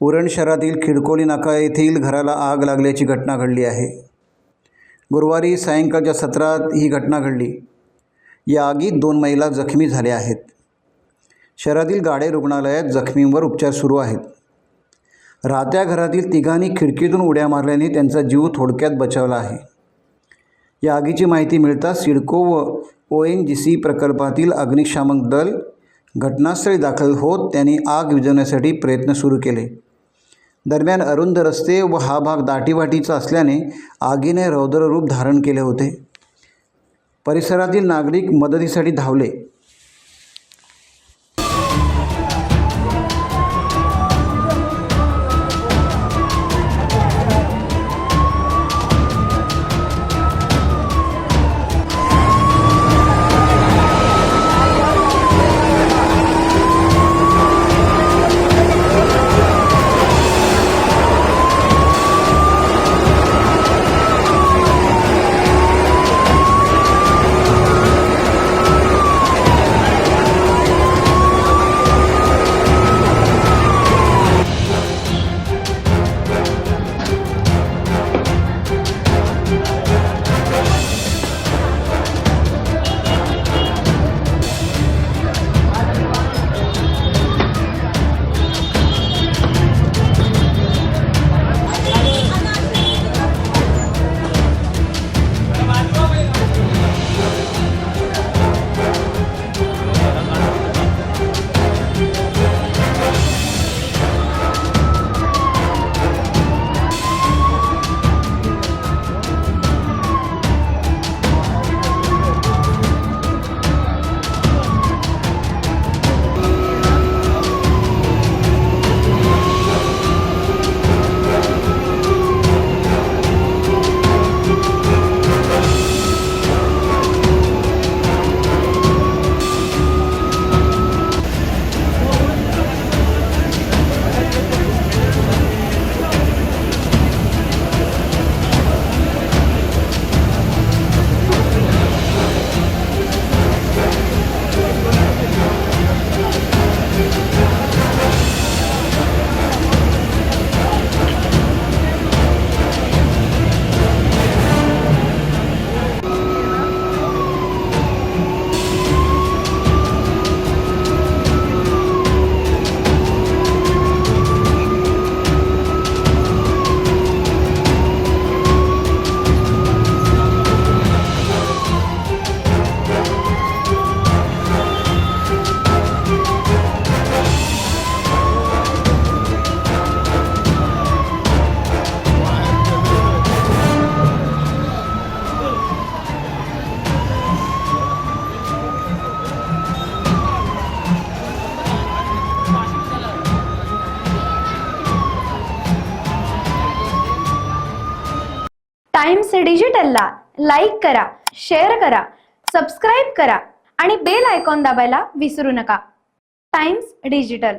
उरण शहरातील खिडकोली नाका येथील घराला आग लागल्याची घटना घडली आहे। गुरुवारी सायंकाळच्या सत्रात ही घटना घडली। या आगीत 2 महिला जखमी झाल्या आहेत। शहरातील गाडे रुग्णालयात जखमींवर उपचार सुरू आहेत। राहत्या घरातील तिघांनी खिडकीतून उड्या मारल्याने त्यांचा जीव थोडक्यात बचावला आहे। या आगीची माहिती मिळताच सिडको व ONGC प्रकल्पातील अग्निशामक दल घटनास्थळी दाखल होत त्यांनी आग विझवण्यासाठी प्रयत्न सुरू केले। दरम्यान अरुंद रस्ते व हा भाग दाटीवाटीचा असल्याने आगीने रौद्र रूप धारण केले होते। परिसरातील नागरिक मदतीसाठी धावले। टाइम्स डिजिटलला लाईक करा, शेअर करा, सबस्क्राईब करा आणि बेल आयकॉन दाबायला विसरू नका। Times digital.